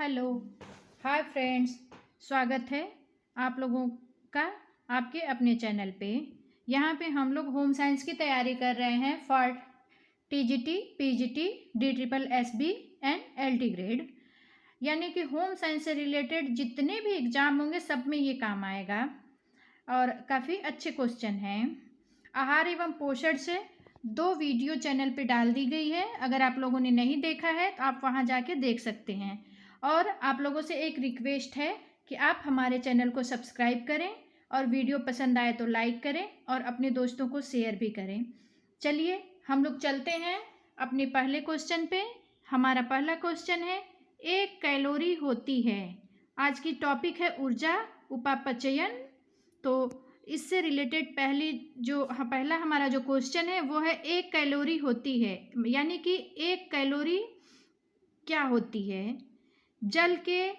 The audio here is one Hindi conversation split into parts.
Hello, hi friends. स्वागत है आप लोगों का आपके अपने चैनल पे। यहाँ पे हम लोग होम साइंस की तैयारी कर रहे हैं for TGT, PGT, DSSB and LT grade. यानी कि होम साइंस से रिलेटेड जितने भी एग्ज़ाम होंगे सब में ये काम आएगा और काफ़ी अच्छे क्वेश्चन हैं। आहार एवं पोषण से 2 वीडियो चैनल पे डाल दी गई है। अगर आप लोगों ने नहीं देखा है तो आप वहाँ जाके देख सकते हैं। और आप लोगों से एक रिक्वेस्ट है कि आप हमारे चैनल को सब्सक्राइब करें और वीडियो पसंद आए तो लाइक करें और अपने दोस्तों को शेयर भी करें। चलिए हम लोग चलते हैं अपने पहले क्वेश्चन पे। हमारा पहला क्वेश्चन है, 1 कैलोरी होती है। आज की टॉपिक है ऊर्जा उपापचयन। तो इससे रिलेटेड पहला हमारा जो क्वेश्चन है वो है 1 कैलोरी होती है, यानी कि 1 कैलोरी क्या होती है। जल के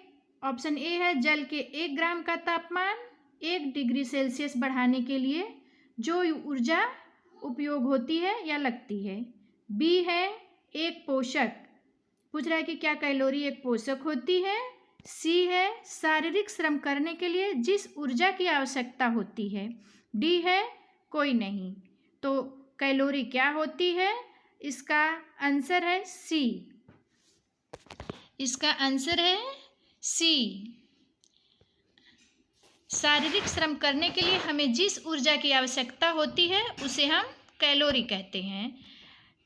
ऑप्शन ए है, जल के 1 ग्राम का तापमान 1 डिग्री सेल्सियस बढ़ाने के लिए जो ऊर्जा उपयोग होती है या लगती है। बी है, एक पोषक, पूछ रहा है कि क्या कैलोरी एक पोषक होती है। सी है, शारीरिक श्रम करने के लिए जिस ऊर्जा की आवश्यकता होती है। डी है, कोई नहीं। तो कैलोरी क्या होती है, इसका आंसर है सी। इसका आंसर है सी। शारीरिक श्रम करने के लिए हमें जिस ऊर्जा की आवश्यकता होती है उसे हम कैलोरी कहते हैं।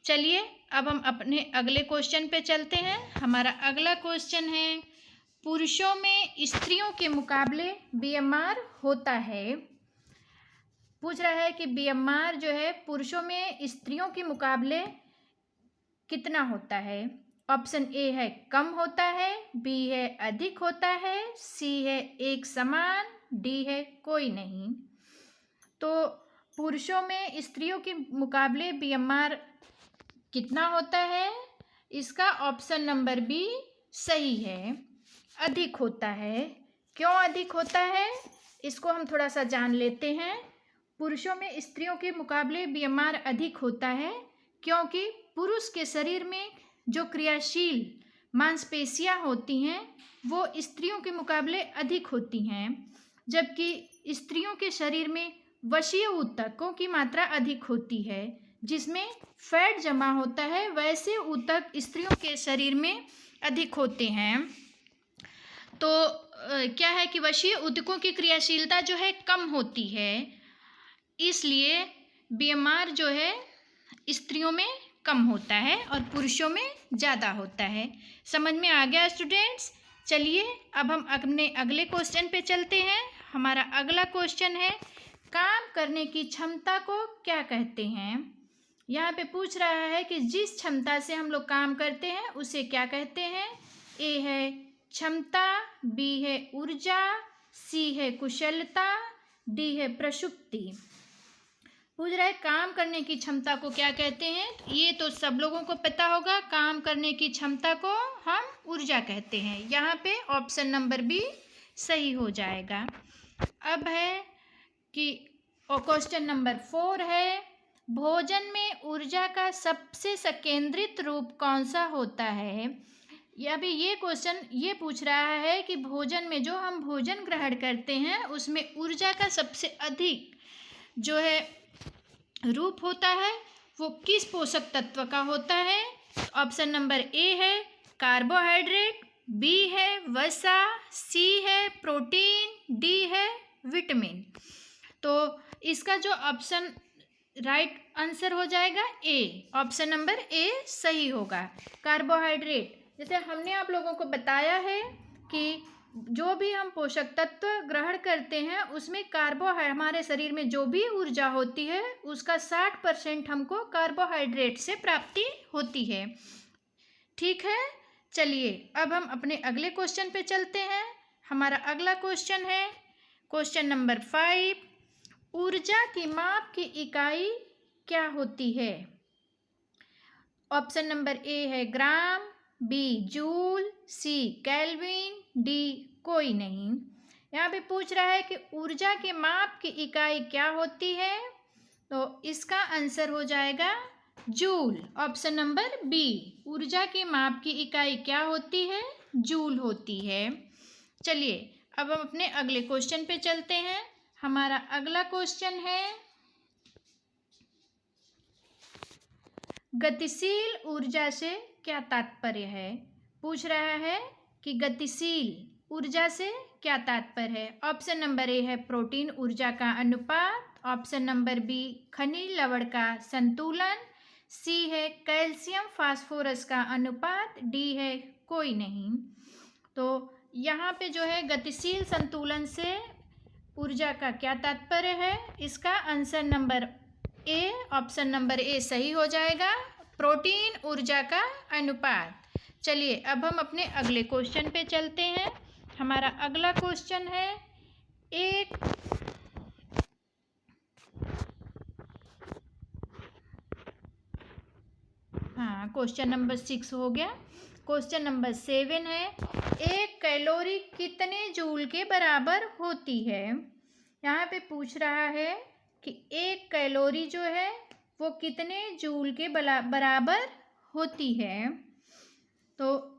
चलिए अब हम अपने अगले क्वेश्चन पे चलते हैं। हमारा अगला क्वेश्चन है, पुरुषों में स्त्रियों के मुकाबले BMR होता है। पूछ रहा है कि BMR जो है पुरुषों में स्त्रियों के मुकाबले कितना होता है। ऑप्शन ए है कम होता है, बी है अधिक होता है, सी है एक समान, डी है कोई नहीं। तो पुरुषों में स्त्रियों के मुकाबले BMR कितना होता है, इसका ऑप्शन नंबर बी सही है, अधिक होता है। क्यों अधिक होता है, इसको हम थोड़ा सा जान लेते हैं। पुरुषों में स्त्रियों के मुकाबले BMR अधिक होता है क्योंकि पुरुष के शरीर में जो क्रियाशील मांसपेशियां होती हैं वो स्त्रियों के मुकाबले अधिक होती हैं, जबकि स्त्रियों के शरीर में वशीय ऊतकों की मात्रा अधिक होती है जिसमें फैट जमा होता है। वैसे ऊतक स्त्रियों के शरीर में अधिक होते हैं। तो क्या है कि वशीय ऊतकों की क्रियाशीलता जो है कम होती है, इसलिए BMR जो है स्त्रियों में कम होता है और पुरुषों में ज़्यादा होता है। समझ में आ गया स्टूडेंट्स। चलिए अब हम अपने अगले क्वेश्चन पे चलते हैं। हमारा अगला क्वेश्चन है, काम करने की क्षमता को क्या कहते हैं। यहाँ पे पूछ रहा है कि जिस क्षमता से हम लोग काम करते हैं उसे क्या कहते हैं। ए है क्षमता, बी है ऊर्जा, सी है कुशलता, डी है प्रसुप्ति। पूछ रहा है काम करने की क्षमता को क्या कहते हैं। ये तो सब लोगों को पता होगा, काम करने की क्षमता को हम ऊर्जा कहते हैं। यहाँ पे ऑप्शन नंबर बी सही हो जाएगा। अब है कि क्वेश्चन नंबर 4 है, भोजन में ऊर्जा का सबसे संकेंद्रित रूप कौन सा होता है। अभी ये क्वेश्चन ये पूछ रहा है कि भोजन में जो हम भोजन ग्रहण करते हैं उसमें ऊर्जा का सबसे अधिक जो है रूप होता है वो किस पोषक तत्व का होता है। ऑप्शन नंबर ए है कार्बोहाइड्रेट, बी है वसा, सी है प्रोटीन, डी है विटामिन। तो इसका जो ऑप्शन राइट आंसर हो जाएगा ए, ऑप्शन नंबर ए सही होगा, कार्बोहाइड्रेट। जैसे हमने आप लोगों को बताया है कि जो भी हम पोषक तत्व ग्रहण करते हैं उसमें हमारे शरीर में जो भी ऊर्जा होती है उसका 60% हमको कार्बोहाइड्रेट से प्राप्ति होती है। ठीक है, चलिए अब हम अपने अगले क्वेश्चन पे चलते हैं। हमारा अगला क्वेश्चन है क्वेश्चन नंबर 5, ऊर्जा की माप की इकाई क्या होती है। ऑप्शन नंबर ए है ग्राम, बी जूल, सी केल्विन, डी कोई नहीं। यहाँ पे पूछ रहा है कि ऊर्जा के माप की इकाई क्या होती है। तो इसका आंसर हो जाएगा जूल। Option number B. ऊर्जा के माप की इकाई क्या होती है? जूल होती है। चलिए अब हम अपने अगले क्वेश्चन पे चलते हैं। हमारा अगला क्वेश्चन है, गतिशील ऊर्जा से क्या तात्पर्य है? पूछ रहा है कि गतिशील ऊर्जा से क्या तात्पर्य है। ऑप्शन नंबर ए है प्रोटीन ऊर्जा का अनुपात, ऑप्शन नंबर बी खनिज लवण का संतुलन, सी है कैल्शियम फास्फोरस का अनुपात, डी है कोई नहीं। तो यहाँ पे जो है गतिशील संतुलन से ऊर्जा का क्या तात्पर्य है, इसका answer number A, option number ए सही हो जाएगा, प्रोटीन ऊर्जा का अनुपात। चलिए अब हम अपने अगले क्वेश्चन पे चलते हैं। हमारा अगला क्वेश्चन है, क्वेश्चन नंबर 6 हो गया। क्वेश्चन नंबर 7 है, एक कैलोरी कितने जूल के बराबर होती है? यहाँ पे पूछ रहा है कि एक कैलोरी जो है वो कितने जूल के बराबर होती है। तो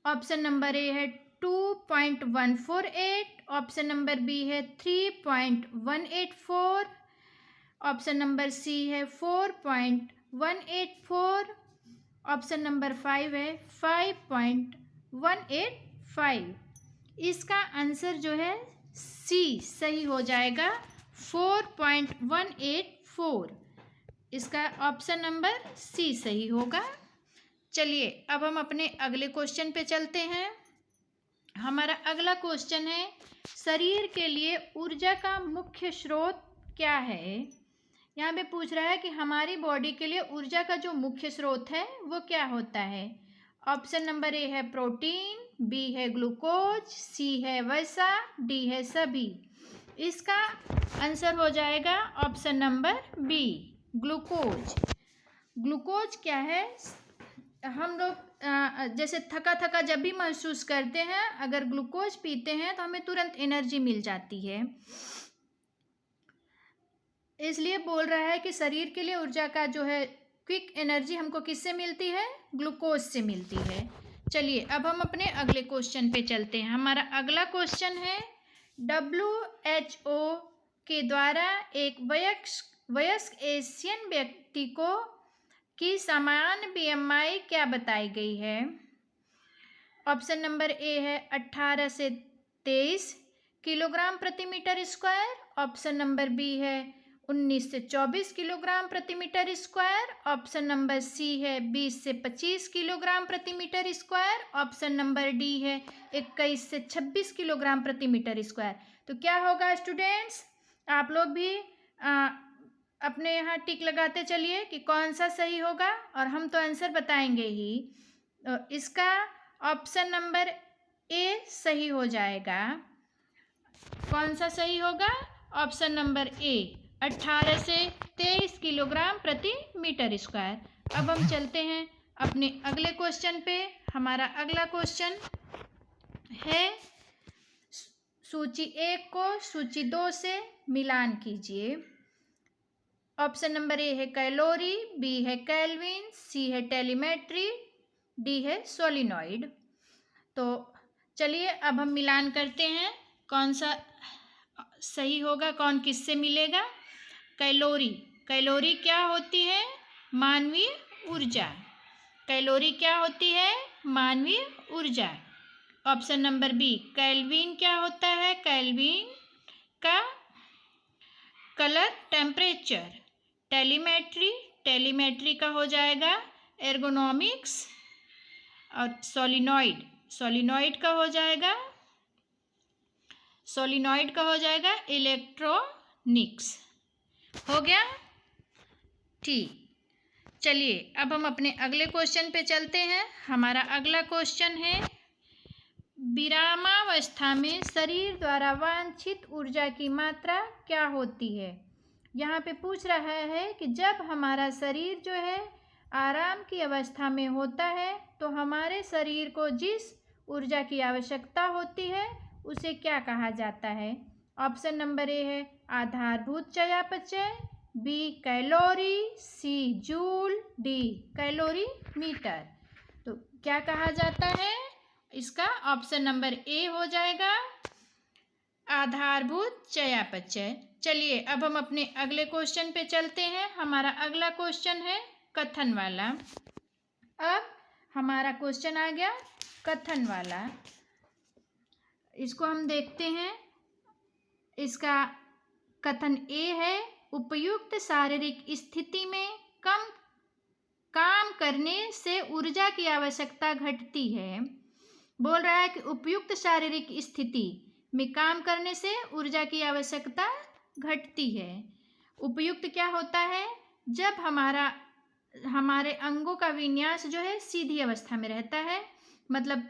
ऑप्शन नंबर ए है 2.148, ऑप्शन नंबर बी है 3.184, ऑप्शन नंबर सी है 4.184, ऑप्शन नंबर 5 है 5.185। इसका आंसर जो है सी सही हो जाएगा, 4.184। इसका ऑप्शन नंबर सी सही होगा। चलिए अब हम अपने अगले क्वेश्चन पे चलते हैं। हमारा अगला क्वेश्चन है, शरीर के लिए ऊर्जा का मुख्य स्रोत क्या है? यहाँ पे पूछ रहा है कि हमारी बॉडी के लिए ऊर्जा का जो मुख्य स्रोत है वो क्या होता है। ऑप्शन नंबर ए है प्रोटीन, बी है ग्लूकोज, सी है वसा, डी है सभी। इसका आंसर हो जाएगा option number B, glucose. Glucose क्या है, हम लोग जैसे थका थका जब भी महसूस करते हैं, अगर ग्लूकोज पीते हैं तो हमें तुरंत एनर्जी मिल जाती है। इसलिए बोल रहा है कि शरीर के लिए ऊर्जा का जो है क्विक एनर्जी हमको किससे मिलती है? ग्लूकोज से मिलती है। चलिए अब हम अपने अगले क्वेश्चन पे चलते हैं। हमारा अगला क्वेश्चन है, WHO के द्वारा एक वयस्क एशियन व्यक्ति को की सामान्य BMI क्या बताई गई है? ऑप्शन नंबर ए है 18 से 23 किलोग्राम प्रति metre square, option number B है 19 से 24 किलोग्राम प्रति metre square, option number C है 20 से 25 किलोग्राम प्रति metre square, option number D है 21 से 26 किलोग्राम प्रति मीटर स्क्वायर। तो क्या होगा स्टूडेंट्स, आप लोग भी अपने यहाँ टिक लगाते चलिए कि कौन सा सही होगा, और हम तो आंसर बताएंगे ही। इसका ऑप्शन नंबर ए सही हो जाएगा। कौन सा सही होगा? ऑप्शन नंबर ए, 18 से 23 किलोग्राम प्रति मीटर स्क्वायर। अब हम चलते हैं अपने अगले क्वेश्चन पे। हमारा अगला क्वेश्चन है, सूची 1 को सूची 2 से मिलान कीजिए। ऑप्शन नंबर ए है कैलोरी, बी है केल्विन, सी है टेलीमेट्री, डी है सोलिनॉइड। तो चलिए अब हम मिलान करते हैं, कौन सा सही होगा, कौन किससे मिलेगा। कैलोरी, कैलोरी क्या होती है? मानवीय ऊर्जा। कैलोरी क्या होती है? मानवीय ऊर्जा। ऑप्शन नंबर बी, केल्विन क्या होता है? केल्विन का कलर टेम्परेचर। टेलीमेट्री, टेलीमेट्री का हो जाएगा एर्गोनॉमिक्स। और सोलिनॉइड, सोलिनॉइड का हो जाएगा इलेक्ट्रॉनिक्स। हो गया? ठीक। चलिए अब हम अपने अगले क्वेश्चन पे चलते हैं। हमारा अगला क्वेश्चन है, विरामावस्था में शरीर द्वारा वांछित ऊर्जा की मात्रा क्या होती है? यहाँ पे पूछ रहा है कि जब हमारा शरीर जो है आराम की अवस्था में होता है तो हमारे शरीर को जिस ऊर्जा की आवश्यकता होती है उसे क्या कहा जाता है। ऑप्शन नंबर ए है आधारभूत चयापचय, बी कैलोरी, सी जूल, डी कैलोरी मीटर। तो क्या कहा जाता है? इसका ऑप्शन नंबर ए हो जाएगा आधारभूत चयापचय। चलिए अब हम अपने अगले क्वेश्चन पे चलते हैं। हमारा अगला क्वेश्चन है कथन वाला। अब हमारा क्वेश्चन आ गया कथन वाला। इसको हम देखते हैं। इसका कथन ए है, उपयुक्त शारीरिक स्थिति में कम काम करने से ऊर्जा की आवश्यकता घटती है। बोल रहा है कि उपयुक्त शारीरिक स्थिति में काम करने से ऊर्जा की आवश्यकता घटती है। उपयुक्त क्या होता है? जब हमारे अंगों का विन्यास जो है सीधी अवस्था में रहता है, मतलब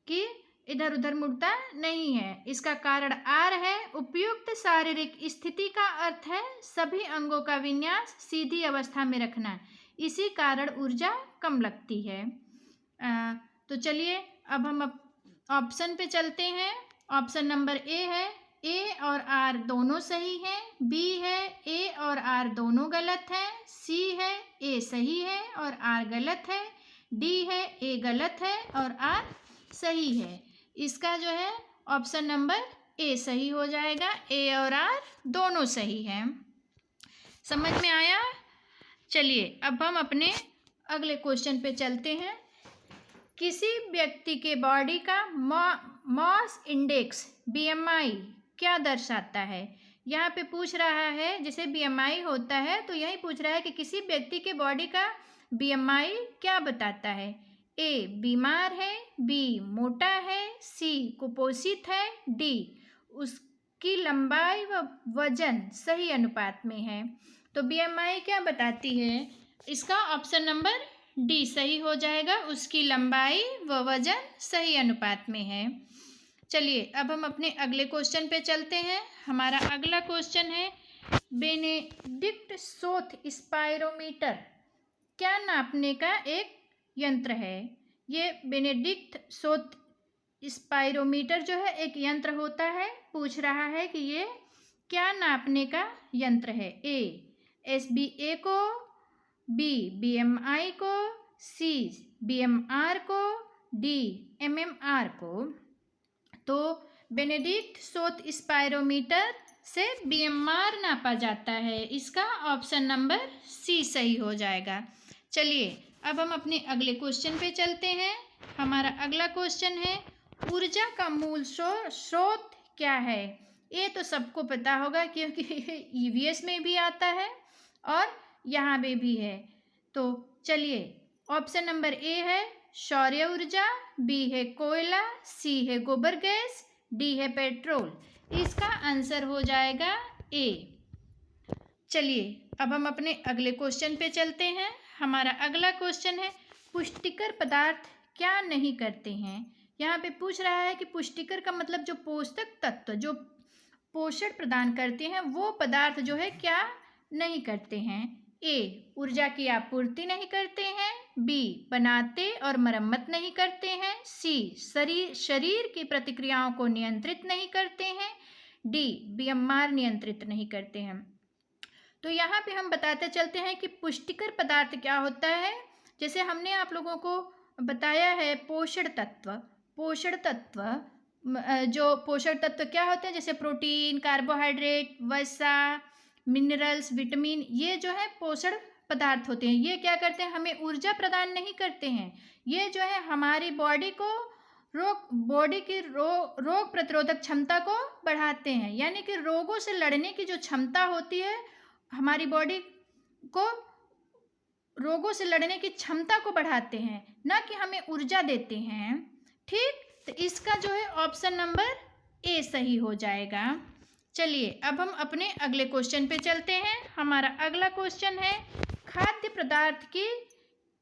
कि इधर उधर मुड़ता नहीं है। इसका कारण आर है। उपयुक्त शारीरिक स्थिति का अर्थ है सभी अंगों का विन्यास सीधी अवस्था में रखना, इसी कारण ऊर्जा कम लगती है। तो चलिए अब हम ऑप्शन पे चलते हैं। ऑप्शन नंबर ए है, ए और आर दोनों सही हैं। बी है, ए और आर दोनों गलत हैं। सी है, ए सही है और आर गलत है। डी है, ए गलत है और आर सही है। इसका जो है ऑप्शन नंबर ए सही हो जाएगा। ए और आर दोनों सही हैं। समझ में आया? चलिए अब हम अपने अगले क्वेश्चन पे चलते हैं। किसी व्यक्ति के बॉडी का मास इंडेक्स बीएमआई क्या दर्शाता है? यहाँ पे पूछ रहा है, जैसे बीएमआई होता है तो यही पूछ रहा है कि किसी व्यक्ति के बॉडी का बीएमआई क्या बताता है? ए बीमार है, बी मोटा है, सी कुपोषित है, डी उसकी लंबाई व वजन सही अनुपात में है। तो बीएमआई क्या बताती है? इसका ऑप्शन नंबर डी सही हो जाएगा, उसकी लंबाई व वजन सही अनुपात में है। चलिए अब हम अपने अगले क्वेश्चन पे चलते हैं। हमारा अगला क्वेश्चन है बेनेडिक्ट सोथ स्पायरोमीटर क्या नापने का एक यंत्र है? ये बेनेडिक्ट सोथ स्पायरोमीटर जो है एक यंत्र होता है। पूछ रहा है कि ये क्या नापने का यंत्र है? ए एसबीए को, बी बीएमआई को, सी बीएमआर को, डी एमएमआर को। तो बेनेडिक्ट सोथ स्पायरोमीटर से बीएमआर नापा जाता है। इसका ऑप्शन नंबर सी सही हो जाएगा। चलिए अब हम अपने अगले क्वेश्चन पे चलते हैं। हमारा अगला क्वेश्चन है ऊर्जा का मूल स्रोत क्या है? ये तो सबको पता होगा क्योंकि ईवीएस में भी आता है और यहाँ पे भी है। तो चलिए ऑप्शन नंबर ए है सौर ऊर्जा, बी है कोयला, सी है गोबर गैस, डी है पेट्रोल। इसका आंसर हो जाएगा ए। चलिए अब हम अपने अगले क्वेश्चन पे चलते हैं। हमारा अगला क्वेश्चन है पुष्टिकर पदार्थ क्या नहीं करते हैं? यहाँ पे पूछ रहा है कि पुष्टिकर का मतलब जो पोषक तत्व जो पोषण प्रदान करते हैं वो पदार्थ जो है क्या नहीं करते हैं? ए ऊर्जा की आपूर्ति नहीं करते हैं, बी बनाते और मरम्मत नहीं करते हैं, सी शरीर की प्रतिक्रियाओं को नियंत्रित नहीं करते हैं, डी बीएमआर नियंत्रित नहीं करते हैं। तो यहाँ पे हम बताते चलते हैं कि पुष्टिकर पदार्थ क्या होता है। जैसे हमने आप लोगों को बताया है पोषण तत्व जो पोषण तत्व क्या होते हैं, जैसे प्रोटीन, कार्बोहाइड्रेट, वसा, मिनरल्स, विटामिन, ये जो है पोषण पदार्थ होते हैं। ये क्या करते हैं? हमें ऊर्जा प्रदान नहीं करते हैं। ये जो है हमारी बॉडी की रोग प्रतिरोधक क्षमता को बढ़ाते हैं, यानी कि रोगों से लड़ने की जो क्षमता होती है हमारी बॉडी को, रोगों से लड़ने की क्षमता को बढ़ाते हैं, ना कि हमें ऊर्जा देते हैं। ठीक, तो इसका जो है ऑप्शन नंबर ए सही हो जाएगा। चलिए अब हम अपने अगले क्वेश्चन पे चलते हैं। हमारा अगला क्वेश्चन है खाद्य पदार्थ की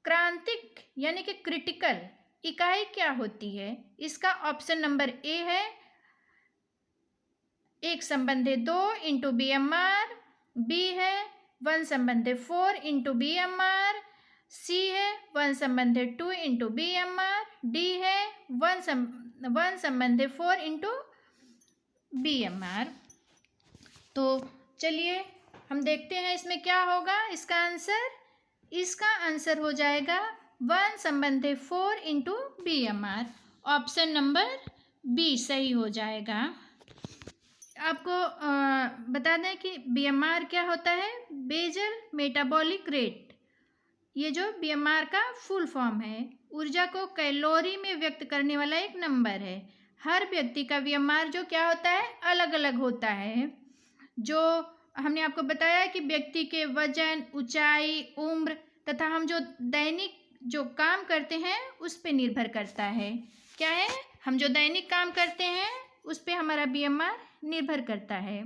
क्रांतिक यानी कि क्रिटिकल इकाई क्या होती है? इसका ऑप्शन नंबर ए है 1/2 इंटू BMR, बी है 1/4 इंटू BMR, सी है 1/2 इंटू BMR, डी है 1/4 इंटू BMR। तो चलिए हम देखते हैं इसमें क्या होगा इसका आंसर हो जाएगा 1/4 into BMR। Option number B सही हो जाएगा। आपको बता दें कि BMR क्या होता है, बेजल मेटाबॉलिक रेट। ये जो BMR का फुल फॉर्म है, ऊर्जा को कैलोरी में व्यक्त करने वाला एक नंबर है। हर व्यक्ति का BMR जो क्या होता है अलग अलग होता है। जो हमने आपको बताया कि व्यक्ति के वजन, ऊंचाई, उम्र तथा हम जो दैनिक जो काम करते हैं उस पे निर्भर करता है। क्या है, हम जो दैनिक काम करते हैं उस पे हमारा BMR निर्भर करता है।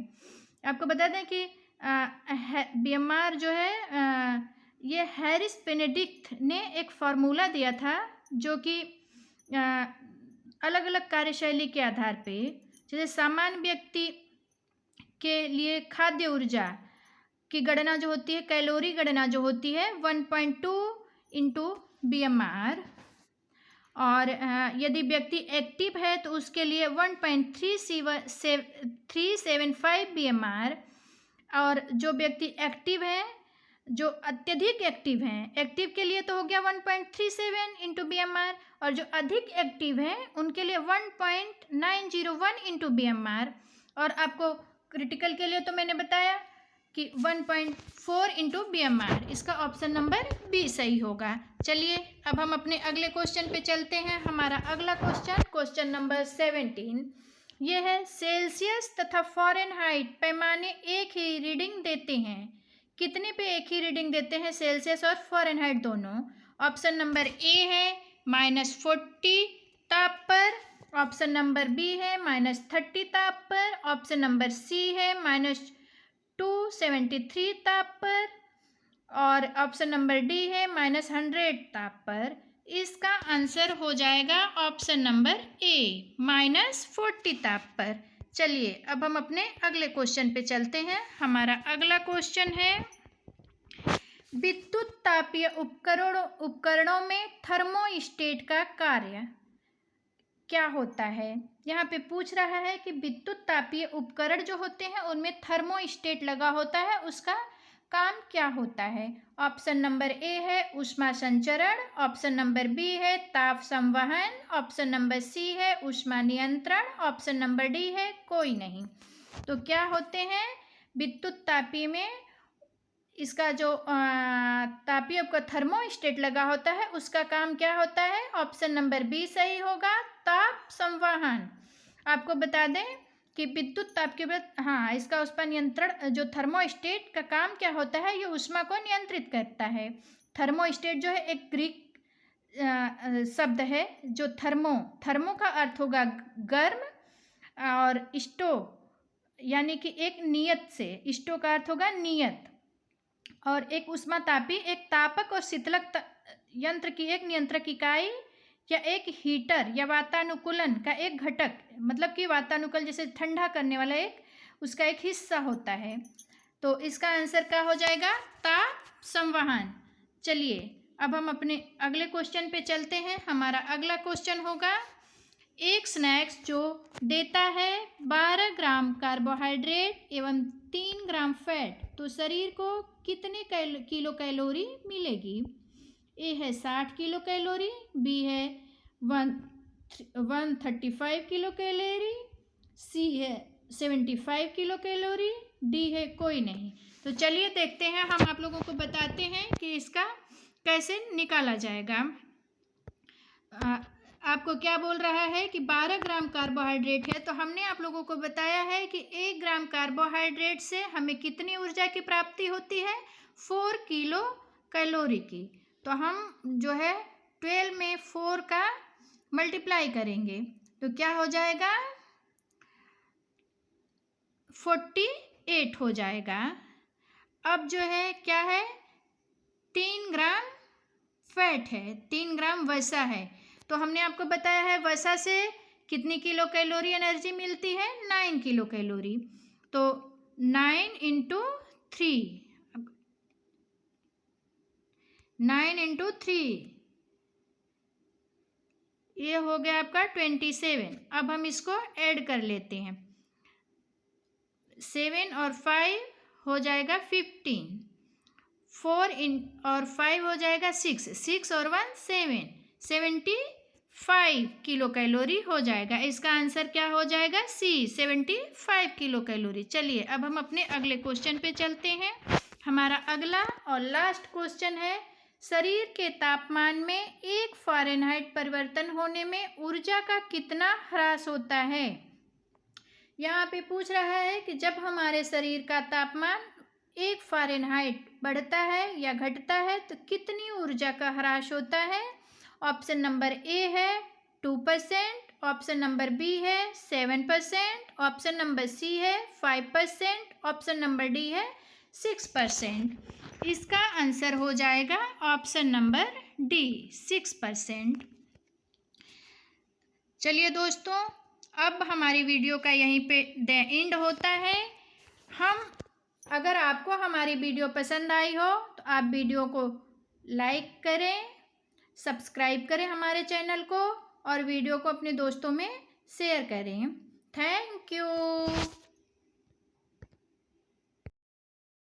आपको बता दें कि BMR जो है ये हैरिस बेनेडिक्ट ने एक फार्मूला दिया था जो कि अलग अलग कार्यशैली के आधार पे, जैसे सामान्य व्यक्ति के लिए खाद्य ऊर्जा की गणना जो होती है, कैलोरी गणना जो होती है 1.2 इंटू BMR, और यदि व्यक्ति एक्टिव है तो उसके लिए 1.375 BMR, और जो व्यक्ति एक्टिव है, जो अत्यधिक एक्टिव हैं, एक्टिव के लिए तो हो गया 1.37 इंटू BMR, और जो अधिक एक्टिव हैं उनके लिए 1.901 इंटू BMR, और आपको क्रिटिकल के लिए तो मैंने बताया कि 1.4 इंटू BMR। इसका ऑप्शन नंबर बी सही होगा। चलिए अब हम अपने अगले क्वेश्चन पे चलते हैं। हमारा अगला क्वेश्चन नंबर 17 ये है, सेल्सियस तथा फ़ारेनहाइट पैमाने एक ही रीडिंग देते हैं। कितने पे एक ही रीडिंग देते हैं सेल्सियस और फ़ारेनहाइट दोनों? ऑप्शन नंबर ए है -40 ताप पर, ऑप्शन नंबर बी है -30 ताप पर, ऑप्शन नंबर सी है -273 ताप पर, और ऑप्शन नंबर डी है -100 ताप पर। इसका आंसर हो जाएगा ऑप्शन नंबर ए -40 ताप पर। चलिए अब हम अपने अगले क्वेश्चन पे चलते हैं। हमारा अगला क्वेश्चन है, विद्युत तापीय उपकरणों में थर्मोस्टेट का कार्य क्या होता है? यहाँ पे पूछ रहा है कि विद्युत तापीय उपकरण जो होते हैं उनमें थर्मोस्टेट लगा होता है, उसका काम क्या होता है? ऑप्शन नंबर ए है ऊष्मा संचरण, ऑप्शन नंबर बी है ताप संवहन, ऑप्शन नंबर सी है ऊष्मा नियंत्रण, ऑप्शन नंबर डी है कोई नहीं। तो क्या होते हैं विद्युत तापीय में, इसका जो तापीय का थर्मोस्टेट लगा होता है उसका काम क्या होता है? ऑप्शन नंबर बी सही होगा, ताप संवहन। आपको बता दें कि विद्युत ताप के बाद इसका ऊष्मा नियंत्रण, जो थर्मोस्टेट का काम क्या होता है, ये ऊष्मा को नियंत्रित करता है। थर्मोस्टेट जो है एक ग्रीक शब्द है, जो थर्मो का अर्थ होगा गर्म, और स्टो यानी कि एक नियत से, स्टो का अर्थ होगा नियत, और एक ऊष्मातापी एक तापक और शीतलक यंत्र की एक नियंत्रक इकाई या एक हीटर या वातानुकूलन का एक घटक, मतलब कि वातानुकूल जैसे ठंडा करने वाला एक उसका एक हिस्सा होता है। तो इसका आंसर क्या हो जाएगा? ताप संवहन। चलिए अब हम अपने अगले क्वेश्चन पे चलते हैं। हमारा अगला क्वेश्चन होगा, एक स्नैक्स जो देता है 12 ग्राम कार्बोहाइड्रेट एवं 3 ग्राम फैट, तो शरीर को कितने किलो कैलोरी मिलेगी? ए है 60 किलो कैलोरी, बी है 135 किलो कैलोरी, सी है 75 किलो कैलोरी, डी है कोई नहीं। तो चलिए देखते हैं, हम आप लोगों को बताते हैं कि इसका कैसे निकाला जाएगा। आपको क्या बोल रहा है कि 12 ग्राम कार्बोहाइड्रेट है, तो हमने आप लोगों को बताया है कि 1 ग्राम कार्बोहाइड्रेट से हमें कितनी ऊर्जा की प्राप्ति होती है? 4 किलो कैलोरी की। तो हम जो है 12 में 4 का मल्टीप्लाई करेंगे तो क्या हो जाएगा? 48 हो जाएगा। अब जो है क्या है, 3 ग्राम फैट है, 3 ग्राम वसा है, तो हमने आपको बताया है वसा से कितनी किलो कैलोरी एनर्जी मिलती है? 9 किलो कैलोरी। तो 9 इंटू 3 ये हो गया आपका 27। अब हम इसको ऐड कर लेते हैं, 7 और 5 हो जाएगा 15, 4 और 5 हो जाएगा 6, 6 और 1 7, 75 किलो कैलोरी हो जाएगा। इसका आंसर क्या हो जाएगा? सी, 75 किलो कैलोरी। चलिए अब हम अपने अगले क्वेश्चन पे चलते हैं। हमारा अगला और लास्ट क्वेश्चन है, शरीर के तापमान में 1 फ़ारेनहाइट परिवर्तन होने में ऊर्जा का कितना ह्रास होता है? यहाँ पे पूछ रहा है कि जब हमारे शरीर का तापमान 1 फ़ारेनहाइट बढ़ता है या घटता है तो कितनी ऊर्जा का ह्रास होता है? ऑप्शन नंबर ए है 2%, ऑप्शन नंबर बी है 7%, ऑप्शन नंबर सी है 5%, ऑप्शन नंबर डी है 6%। इसका आंसर हो जाएगा ऑप्शन नंबर डी, 6%। चलिए दोस्तों, अब हमारी वीडियो का यहीं पे द एंड होता है। अगर आपको हमारी वीडियो पसंद आई हो तो आप वीडियो को लाइक करें, सब्सक्राइब करें हमारे चैनल को और वीडियो को अपने दोस्तों में शेयर करें। Thank you.